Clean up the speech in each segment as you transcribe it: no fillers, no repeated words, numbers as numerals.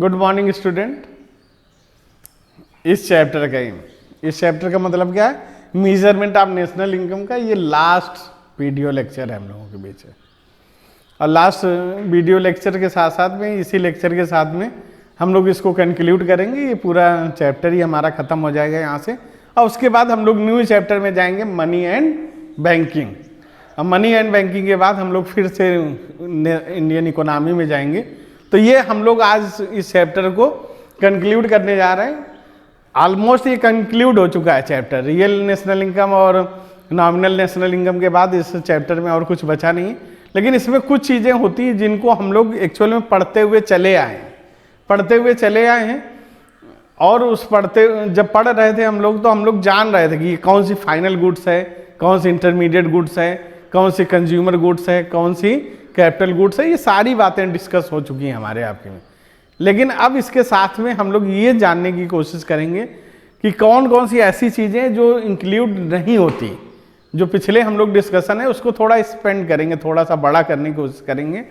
Good morning student. इस chapter का मतलब क्या है? मेजरमेंट ऑफ नेशनल इनकम का ये लास्ट वीडियो लेक्चर है हम लोगों के बीच में। और लास्ट वीडियो लेक्चर के साथ साथ में इसी लेक्चर के साथ में हम लोग इसको कंक्लूड करेंगे। ये पूरा चैप्टर ही हमारा ख़त्म हो जाएगा यहाँ से। और उसके बाद हम लोग न्यू चैप्टर में जाएंगे, मनी एंड बैंकिंग। अब मनी एंड बैंकिंग के बाद हम लोग फिर से इंडियन इकोनॉमी में जाएंगे। तो ये हम लोग आज इस चैप्टर को कंक्लूड करने जा रहे हैं। ऑलमोस्ट ये कंक्लूड हो चुका है चैप्टर। रियल नेशनल इनकम और नॉमिनल नेशनल इनकम के बाद इस चैप्टर में और कुछ बचा नहीं, लेकिन इसमें कुछ चीज़ें होती हैं जिनको हम लोग एक्चुअल में पढ़ते हुए चले आए हैं। और उस जब पढ़ रहे थे हम लोग, तो हम लोग जान रहे थे कि कौन सी फाइनल गुड्स है, कौन सी इंटरमीडिएट गुड्स है, कौन सी कंज्यूमर गुड्स है, कौन सी कैपिटल गुड्स है। ये सारी बातें डिस्कस हो चुकी हैं हमारे आपके में। लेकिन अब इसके साथ में हम लोग ये जानने की कोशिश करेंगे कि कौन कौन सी ऐसी चीज़ें जो इंक्लूड नहीं होती। जो पिछले हम लोग डिस्कशन है उसको थोड़ा स्पेंड करेंगे, थोड़ा सा बड़ा करने की कोशिश करेंगे।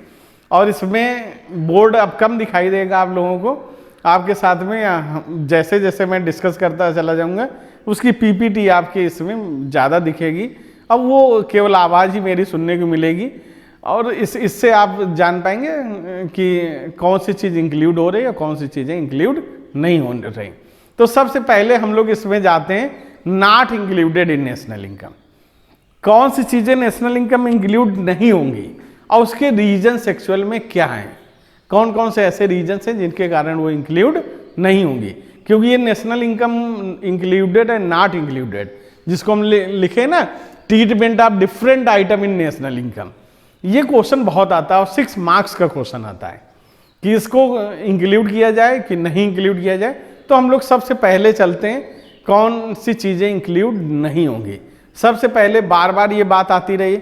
और इसमें बोर्ड अब कम दिखाई देगा आप लोगों को, आपके साथ में जैसे जैसे मैं डिस्कस करता चला जाऊँगा उसकी पीपीटी आपके इसमें ज़्यादा दिखेगी। अब वो केवल आवाज़ ही मेरी सुनने को मिलेगी और इससे आप जान पाएंगे कि कौन सी चीज़ इंक्लूड हो रही है और कौन सी चीज़ें इंक्लूड नहीं हो रही। तो सबसे पहले हम लोग इसमें जाते हैं not included in national income. कौन सी चीज़ें नेशनल इनकम में इंक्लूड नहीं होंगी और उसके रीजन्स एक्चुअल में क्या हैं, कौन कौन से ऐसे रीजन्स हैं जिनके कारण वो इंक्लूड नहीं होंगी। क्योंकि ये national income included and not included, जिसको हम लिखे ना treatment of different item in national income, ये क्वेश्चन बहुत आता है और 6 मार्क्स का क्वेश्चन आता है कि इसको इंक्लूड किया जाए कि नहीं इंक्लूड किया जाए। तो हम लोग सबसे पहले चलते हैं कौन सी चीज़ें इंक्लूड नहीं होंगी। सबसे पहले बार बार ये बात आती रही,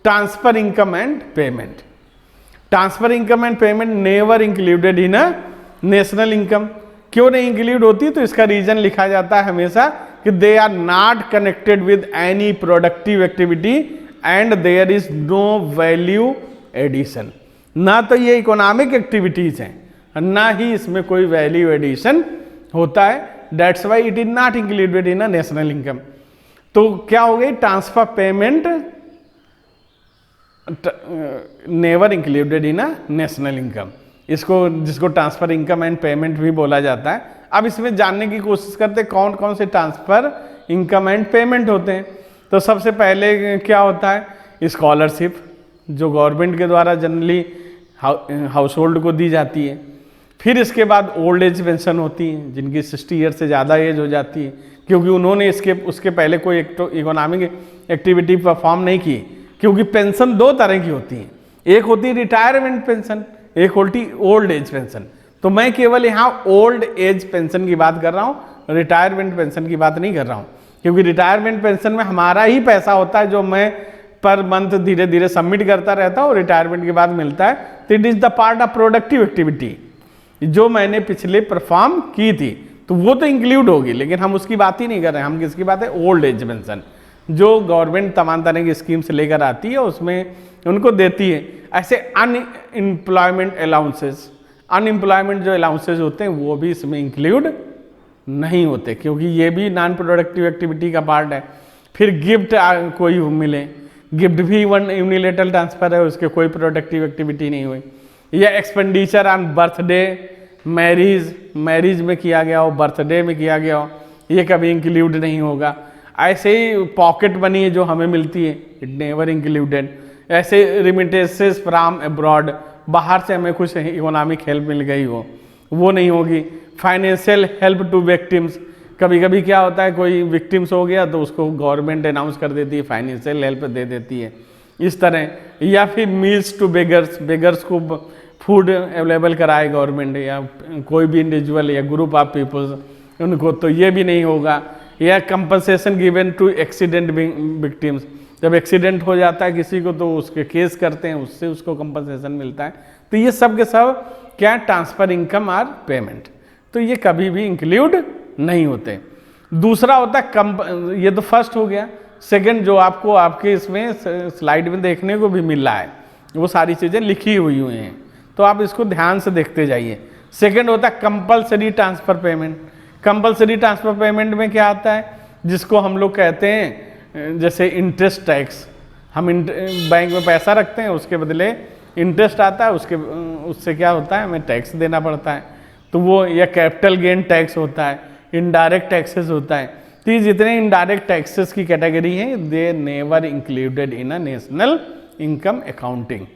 transfer income and payment. Transfer income and payment never included in a national income. क्यों नहीं इंक्लूड होती? तो इसका रीजन लिखा जाता है हमेशा कि they are not connected with any productive activity and there is no value addition. ना तो ये इकोनॉमिक एक्टिविटीज हैं, ना ही इसमें कोई वैल्यू एडिशन होता है। That's why it is not included in a national income. तो क्या हो गई? Transfer payment never included in a national income, जिसको ट्रांसफर इनकम एंड पेमेंट भी बोला जाता है। अब इसमें जानने की कोशिश करते हैं कौन कौन से ट्रांसफर इनकम एंड पेमेंट होते हैं। तो सबसे पहले क्या होता है? स्कॉलरशिप, जो गवर्नमेंट के द्वारा जनरली हाउस होल्ड को दी जाती है। फिर इसके बाद ओल्ड एज पेंशन होती है, जिनकी 60 ईयर से ज़्यादा एज हो जाती है, क्योंकि उन्होंने उसके पहले कोई इकोनॉमिक एक्टिविटी परफॉर्म नहीं की। क्योंकि पेंशन 2 तरह की होती है, एक होती है रिटायरमेंट पेंशन, एक होती ओल्ड एज पेंशन। तो मैं केवल यहाँ ओल्ड एज पेंशन की बात कर रहा हूँ, रिटायरमेंट पेंशन की बात नहीं कर रहा हूँ। क्योंकि रिटायरमेंट पेंशन में हमारा ही पैसा होता है जो मैं पर मंथ धीरे धीरे सबमिट करता रहता हूँ, रिटायरमेंट के बाद मिलता है। तो it is the part of productive activity जो मैंने पिछले परफॉर्म की थी, तो वो तो इंक्लूड होगी। लेकिन हम उसकी बात ही नहीं कर रहे हैं, हम किसकी बात है? ओल्ड एज पेंशन, जो गवर्नमेंट तमाम तरह की स्कीम्स लेकर आती है, उसमें उनको देती है। ऐसे अनएम्प्लॉयमेंट अलाउंसेस, अनएम्प्लॉयमेंट जो अलाउंसेस होते हैं वो भी इसमें इंक्लूड नहीं होते, क्योंकि ये भी नॉन प्रोडक्टिव एक्टिविटी का पार्ट है। फिर गिफ्ट कोई मिले, गिफ्ट भी वन यूनिलेटरल ट्रांसफर है, उसके कोई प्रोडक्टिव एक्टिविटी नहीं हुई। या एक्सपेंडिचर ऑन बर्थडे, मैरिज में किया गया हो, बर्थडे में किया गया हो, ये कभी इंक्लूड नहीं होगा। ऐसे ही पॉकेट मनी है जो हमें मिलती है, इट नेवर इंक्लूडेड। ऐसे रिमिटेंसेस फ्रॉम अब्रॉड, बाहर से हमें कुछ इकोनॉमिक हेल्प मिल गई हो, वो नहीं होगी। फाइनेंशियल हेल्प टू विक्टिम्स, कभी कभी क्या होता है कोई विक्टिम्स हो गया तो उसको गवर्नमेंट अनाउंस कर देती है, फाइनेंशियल हेल्प दे देती है, इस तरह। या फिर मील्स टू बेगर्स को फूड अवेलेबल कराए गवर्नमेंट, या कोई भी इंडिविजुअल या ग्रुप ऑफ पीपल्स उनको, तो ये भी नहीं होगा। या compensation given to accident victims, जब एक्सीडेंट हो जाता है किसी को तो उसके केस करते हैं, उससे उसको कंपनसेशन मिलता है। तो ये सब के सब क्या? ट्रांसफर इनकम और पेमेंट, तो ये कभी भी इंक्लूड नहीं होते। दूसरा होता है ये तो फर्स्ट हो गया। सेकंड जो आपको आपके इसमें स्लाइड में देखने को भी मिल रहा है, वो सारी चीज़ें लिखी हुई हैं, तो आप इसको ध्यान से देखते जाइए। सेकंड होता है compulsory transfer payment. Compulsory transfer payment में क्या आता है, जिसको हम लोग कहते हैं जैसे इंटरेस्ट टैक्स। हम बैंक में पैसा रखते हैं, उसके बदले इंटरेस्ट आता है, उससे क्या होता है, हमें टैक्स देना पड़ता है। तो वो या कैपिटल गेन टैक्स होता है, इनडायरेक्ट टैक्सेस होता है। तो ये जितने इनडायरेक्ट टैक्सेस की कैटेगरी हैं, they never included in a national income accounting.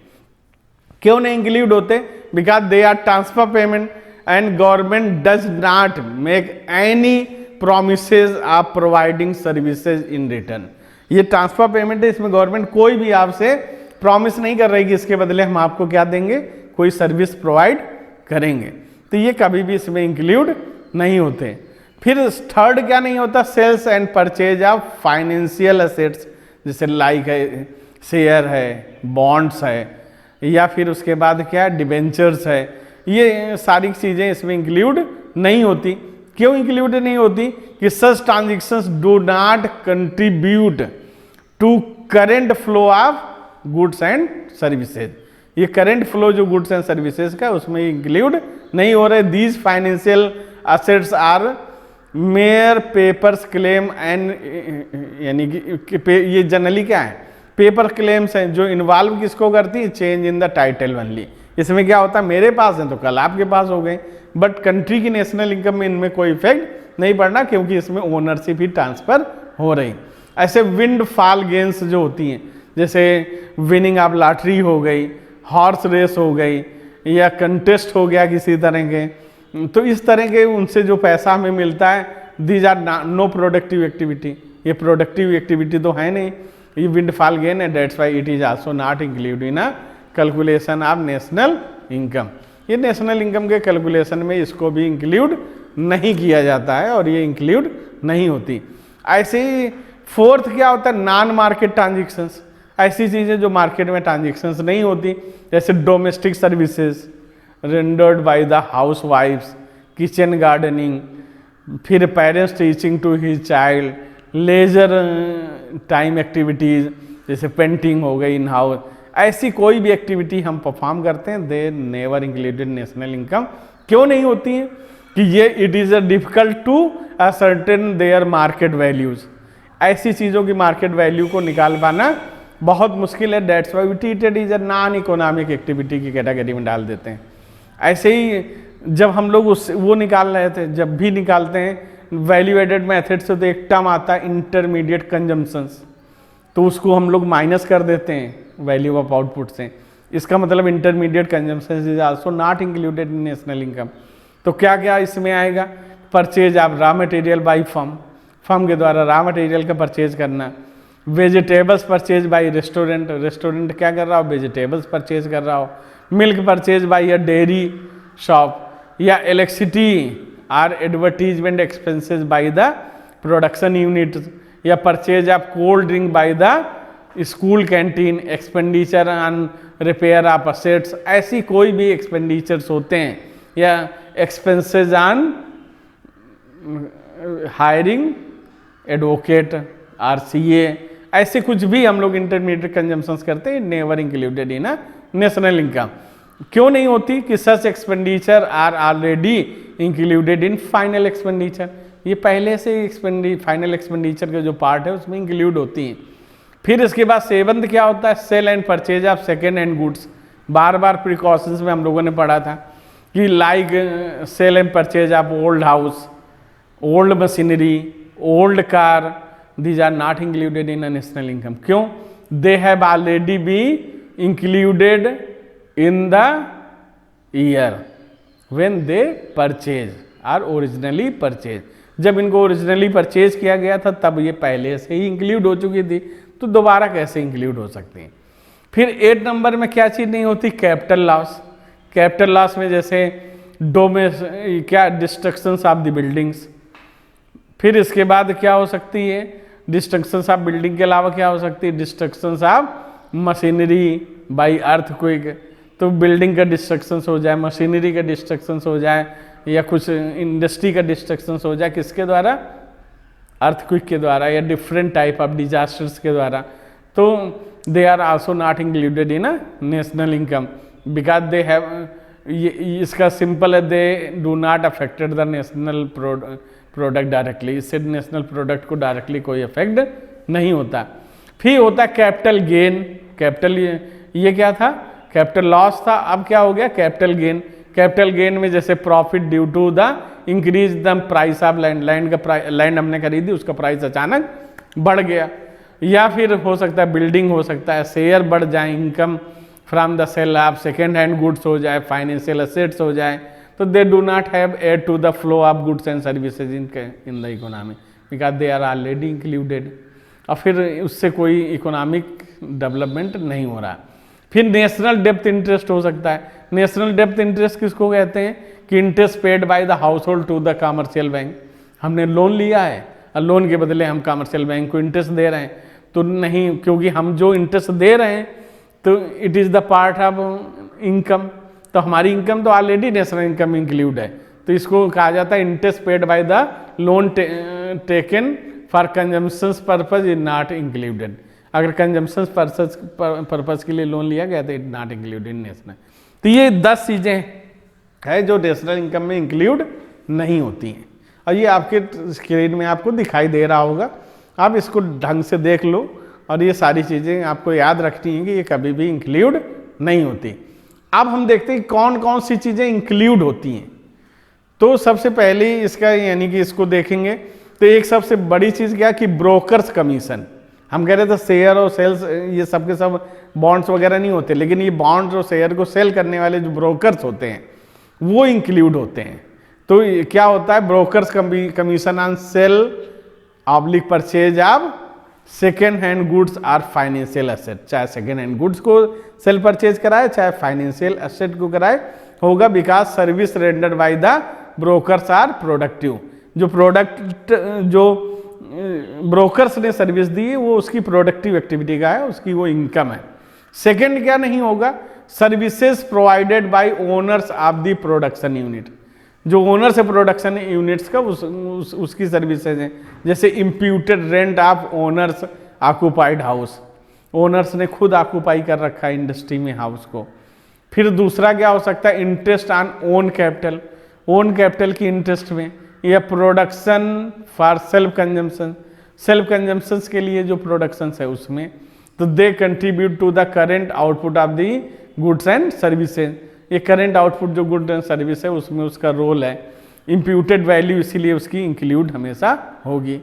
क्यों नहीं इंक्लूड होते? Because they are transfer payment and government does not make any promises of providing services in return. ये ट्रांसफर पेमेंट है, इसमें government कोई भी आपसे प्रॉमिस नहीं कर रही कि इसके बदले हम आपको क्या देंगे, कोई सर्विस प्रोवाइड करेंगे। तो ये कभी भी इसमें इंक्लूड नहीं होते। फिर थर्ड क्या नहीं होता, sales and purchase of financial assets, जैसे लाइक है, शेयर है, बॉन्ड्स है, या फिर उसके बाद क्या है, डिबेंचर्स है। ये सारी चीज़ें इसमें इंक्लूड नहीं होती। क्यों इंक्लूड नहीं होती? कि such transactions do not contribute to current flow of goods and services. ये करेंट फ्लो जो गुड्स एंड सर्विसेज का, उसमें इंक्लूड नहीं हो रहे। These financial assets are mere papers claim and, यानी कि ये जनरली क्या है, पेपर क्लेम्स हैं जो इन्वॉल्व किसको करती है, change in the title only. इसमें क्या होता है, मेरे पास है तो कल आपके पास हो गए, बट कंट्री की नेशनल इनकम में इनमें कोई इफेक्ट नहीं पड़ना, क्योंकि इसमें ओनरशिप ही ट्रांसफर हो रही। ऐसे विंड फॉल गेम्स जो होती हैं, जैसे विनिंग ऑफ लॉटरी हो गई, हॉर्स रेस हो गई, या कंटेस्ट हो गया किसी तरह के, तो इस तरह के उनसे जो पैसा हमें मिलता है, these are no productive activity. ये प्रोडक्टिव एक्टिविटी तो है नहीं, ये विंड फॉल गेन है, that's why it is also not include in a calculation of national income. ये नेशनल इनकम के कैलकुलेशन में इसको भी इंक्लूड नहीं किया जाता है, और ये इंक्लूड नहीं होती। ऐसे ही फोर्थ क्या होता है, नॉन मार्केट ट्रांजेक्शंस। ऐसी चीज़ें जो मार्केट में ट्रांजेक्शन्स नहीं होती, जैसे domestic services rendered by the house wifes, kitchen gardening, फिर parents teaching to his child, leisure time activities जैसे पेंटिंग हो गई इन हाउस। ऐसी कोई भी एक्टिविटी हम परफॉर्म करते हैं, they never included national income. क्यों नहीं होती है? कि ये it is a difficult to ascertain their market values. ऐसी चीज़ों की मार्केट वैल्यू को निकाल पाना बहुत मुश्किल है। That's why we treat it is a non economic activity की कैटेगरी में डाल देते हैं। ऐसे ही जब हम लोग वो निकाल रहे थे, जब भी निकालते हैं वैल्यू एडेड मेथड से, तो एक टर्म आता है इंटरमीडिएट कंजम्पशंस, तो उसको हम लोग माइनस कर देते हैं वैल्यू ऑफ आउटपुट से। इसका मतलब intermediate consumptions is also not included in national income. तो क्या क्या इसमें आएगा, purchase of raw material by firm, firm के द्वारा रॉ मटेरियल का परचेज करना। Vegetables purchase by restaurant, restaurant क्या कर रहा हो, वेजिटेबल्स परचेज कर रहा हो। Milk purchase by a dairy shop, या electricity or advertisement expenses by the production unit, या purchase of cold drink by the school canteen, expenditure on repair of assets. ऐसी कोई भी एक्सपेंडिचर्स होते हैं, या expenses on hiring advocate RCA, ऐसे कुछ भी हम लोग इंटरमीडिएट कंजम्पशंस करते हैं, never included in national income. क्यों नहीं होती? कि such expenditure are already included in final expenditure. ये पहले से फाइनल एक्सपेंडिचर का जो पार्ट है उसमें इंक्लूड होती हैं। फिर इसके बाद सेवंथ क्या होता है, sale and purchase of second hand goods. बार बार प्रिकॉशंस में हम लोगों ने पढ़ा था कि like sale and purchase of old house, old machinery, old car, these are not included in a national income. क्यों? They have already been included in the year when they purchase or originally purchase. जब इनको originally purchase किया गया था तब ये पहले से ही इंक्लूड हो चुकी थी, तो दोबारा कैसे इंक्लूड हो सकती हैं। फिर 8 नंबर में क्या चीज़ नहीं होती, कैपिटल लॉस। कैपिटल लॉस में जैसे क्या डिस्ट्रक्शंस ऑफ द बिल्डिंग्स। फिर इसके बाद क्या हो सकती है, डिस्ट्रक्शंस ऑफ बिल्डिंग के अलावा क्या हो सकती है, destructions of machinery by earthquake. तो बिल्डिंग का डिस्ट्रक्शंस हो जाए, मशीनरी का डिस्ट्रक्शंस हो जाए, या कुछ इंडस्ट्री का डिस्ट्रक्शंस हो जाए, किसके द्वारा, अर्थक्वेक के द्वारा, या डिफरेंट टाइप ऑफ डिजास्टर्स के द्वारा। तो they are also not included in a national income because they have इसका सिंपल है, they do not affected the national product directly, इससे नेशनल प्रोडक्ट को डायरेक्टली कोई इफेक्ट नहीं होता। फिर होता है कैपिटल गेन। कैपिटल ये क्या था, कैपिटल लॉस था, अब क्या हो गया कैपिटल गेन। कैपिटल गेन में जैसे profit due to the increase the price of land, land हमने खरीदी उसका प्राइस अचानक बढ़ गया। या फिर हो सकता है बिल्डिंग हो सकता है, शेयर बढ़ जाए, income from the sale of second hand goods हो जाए, फाइनेंशियल एसेट्स हो जाए, तो they do not have add to the flow of goods and services in the economy because they are already included. और फिर उससे कोई इकोनॉमिक डेवलपमेंट नहीं हो रहा। फिर नेशनल डेप्थ इंटरेस्ट हो सकता है। नेशनल डेप्थ इंटरेस्ट किसको कहते हैं कि interest paid by the household to the commercial bank. हमने लोन लिया है और लोन के बदले हम कमर्शियल बैंक को इंटरेस्ट दे रहे हैं, तो नहीं, क्योंकि हम जो इंटरेस्ट दे रहे हैं तो it is the part of income, तो हमारी इनकम तो ऑलरेडी नेशनल इनकम इंक्लूड है, तो इसको कहा जाता है interest paid by the loan taken for consumption purpose is not included. अगर कंजम्पशन पर्पज के लिए लोन लिया गया तो इट नॉट इंक्लूडेड नेशनल। तो ये 10 चीज़ें हैं जो नेशनल इनकम में इंक्लूड नहीं होती हैं, और ये आपके स्क्रीन में आपको दिखाई दे रहा होगा। आप इसको ढंग से देख लो, और ये सारी चीज़ें आपको याद रखनी है कि ये कभी भी इंक्लूड नहीं होती। अब हम देखते हैं कौन कौन सी चीज़ें इंक्लूड होती हैं। तो सबसे पहले इसका यानी कि इसको देखेंगे तो एक सबसे बड़ी चीज़ क्या कि ब्रोकर्स कमीशन। हम कह रहे थे शेयर और सेल्स ये सब के सब बॉन्ड्स वगैरह नहीं होते, लेकिन ये बॉन्ड्स और शेयर को सेल करने वाले जो ब्रोकर्स होते हैं वो इंक्लूड होते हैं। तो क्या होता है, brokers commission on sale oblique purchase of second hand goods और फाइनेंशियल एसेट। चाहे सेकेंड हैंड गुड्स को सेल परचेज कराए चाहे फाइनेंशियल एसेट को कराए होगा, because service rendered by the brokers are productive. जो प्रोडक्ट जो ब्रोकर्स ने सर्विस दी वो उसकी प्रोडक्टिव एक्टिविटी का है, उसकी वो इनकम है। सेकेंड क्या नहीं होगा, services provided by owners of the production unit. जो ओनर्स है प्रोडक्शन यूनिट्स का उसकी सर्विसेज हैं, जैसे imputed rent of owners occupied house, owners ने खुद ऑक्यूपाई कर रखा है इंडस्ट्री में हाउस को। फिर दूसरा क्या हो सकता है, interest on own capital, own capital की इंटरेस्ट में, या production for self consumption, self consumption के लिए जो प्रोडक्शन है उसमें, तो they contribute to the current output of the goods and services. ये करेंट आउटपुट जो गुड्स एंड सर्विस है उसमें उसका रोल है। इम्प्यूटेड वैल्यू इसीलिए उसकी इंक्लूड हमेशा होगी।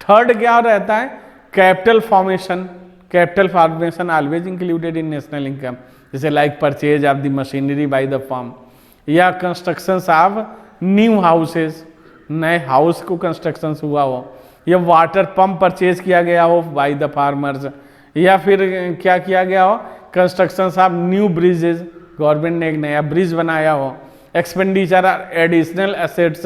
थर्ड क्या रहता है, capital formation. Capital formation always included in national income, जैसे like purchase of the machinery by the firm, या कंस्ट्रक्शन ऑफ न्यू हाउसेज, नए हाउस को कंस्ट्रक्शन हुआ हो, या वाटर पंप परचेज किया गया हो बाय द फार्मर्स, या फिर क्या किया गया हो, construction of new bridges, government ने एक नया ब्रिज बनाया हो। Expenditure additional assets,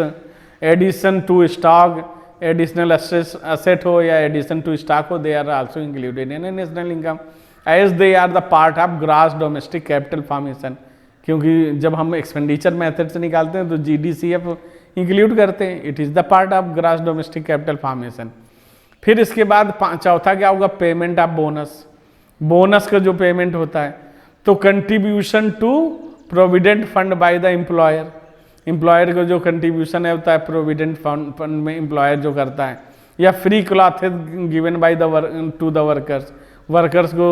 addition to stock, additional asset हो या एडिशन टू स्टॉक हो, they are also included in national income as they are the part of gross domestic capital formation. क्योंकि जब हम एक्सपेंडिचर मेथड से निकालते हैं तो GDCF इंक्लूड करते हैं, it is the part of gross domestic capital formation. फिर इसके बाद चौथा क्या होगा, पेमेंट ऑफ बोनस। बोनस का जो पेमेंट होता है, तो contribution to provident fund by the employer, employer का जो कंट्रीब्यूशन है होता है प्रोविडेंट फंड में एम्प्लॉयर जो करता है, या free cloth given by the two the workers, workers को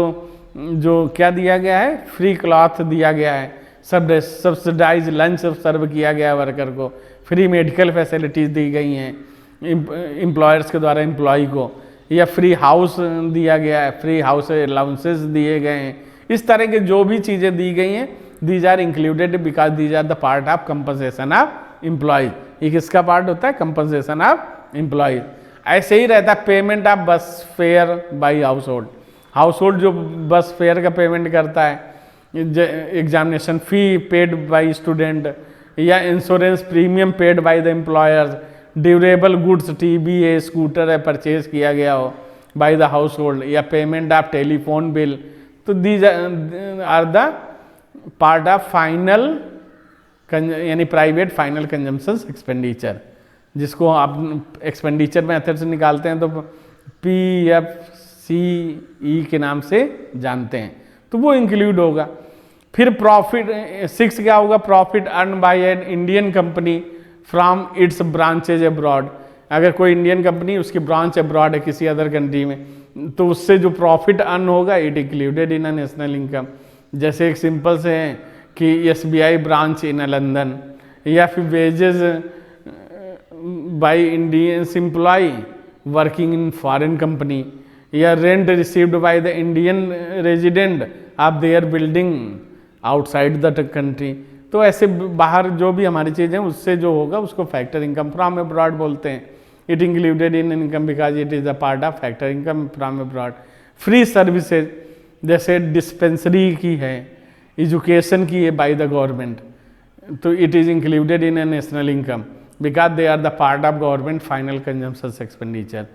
जो क्या दिया गया है, फ्री क्लॉथ दिया गया है, सब्सिडाइज लंच सर्व किया गया है वर्कर को, फ्री मेडिकल फैसिलिटीज़ दी गई हैं एम्प्लॉयर्स के द्वारा एम्प्लॉय को, या फ्री हाउस दिया गया है, फ्री हाउस अलाउंसेस दिए गए हैं। इस तरह के जो भी चीज़ें दी गई हैं, these are included because these are the part of compensation of employees. ये किसका पार्ट होता है, कंपनसेशन ऑफ एम्प्लॉयज। ऐसे ही रहता है payment of bus fare by household, household जो बस फेयर का पेमेंट करता है, examination fee paid by student, या insurance premium paid by the employers, durable goods TBA scooter है परचेज किया गया हो बाय द हाउस होल्ड, या पेमेंट ऑफ टेलीफोन बिल। तो these are the part of final यानी प्राइवेट फाइनल कंजम्पशन एक्सपेंडिचर, जिसको आप एक्सपेंडिचर मेथड से निकालते हैं तो PFCE के नाम से जानते हैं, तो वो इंक्लूड होगा। फिर प्रॉफिट 6 क्या होगा, profit earn by an Indian company from its branches abroad. अगर कोई इंडियन कंपनी उसकी ब्रांच अब्रॉड है किसी अदर कंट्री में, तो उससे जो प्रॉफिट अर्न होगा it included in a national income. जैसे एक सिंपल से है कि SBI ब्रांच इन लंदन, या फिर wages by Indians employ working in foreign company, या rent received by the Indian resident of their building outside the country. तो ऐसे बाहर जो भी हमारी चीज़ें उससे जो होगा उसको फैक्टर इनकम फ्रॉम अब्रॉड बोलते हैं। It included in income because it is a part of factor income from abroad. Free services जैसे डिस्पेंसरी की है, एजुकेशन की है बाय द गवर्नमेंट, तो it is included in a national income because they are the part of government final consumption expenditure.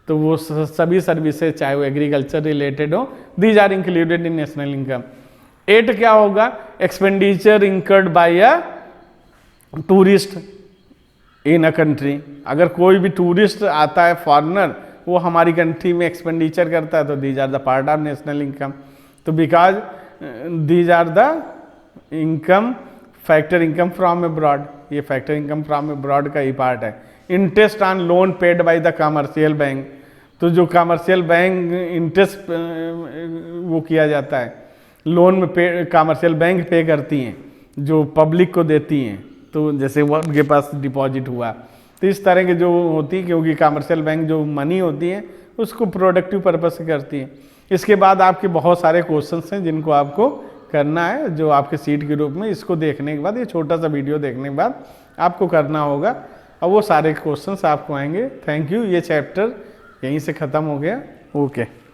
तो वो सभी services चाहे वो एग्रीकल्चर रिलेटेड हो, these are included in national income. 8 क्या होगा, expenditure incurred by a tourist in a country. अगर कोई भी टूरिस्ट आता है फॉरेनर, वो हमारी कंट्री में एक्सपेंडिचर करता है, तो these are the part of national income. तो because these are the income factor income from abroad, ये फैक्टर इनकम फ्रॉम अब्रॉड का ही पार्ट है। Interest on loan paid by the commercial bank, तो जो कमर्शियल बैंक इंटरेस्ट वो किया जाता है लोन में, पे कमर्शियल बैंक पे करती हैं जो पब्लिक को देती हैं, तो जैसे वो उनके पास डिपॉजिट हुआ, तो इस तरह के जो होती है, क्योंकि कमर्शियल बैंक जो मनी होती है उसको प्रोडक्टिव पर्पस से करती है। इसके बाद आपके बहुत सारे क्वेश्चंस हैं जिनको आपको करना है, जो आपके सीट के रूप में, इसको देखने के बाद, ये छोटा सा वीडियो देखने के बाद आपको करना होगा, और वो सारे क्वेश्चंस आपको आएंगे। थैंक यू, ये चैप्टर यहीं से ख़त्म हो गया। ओके।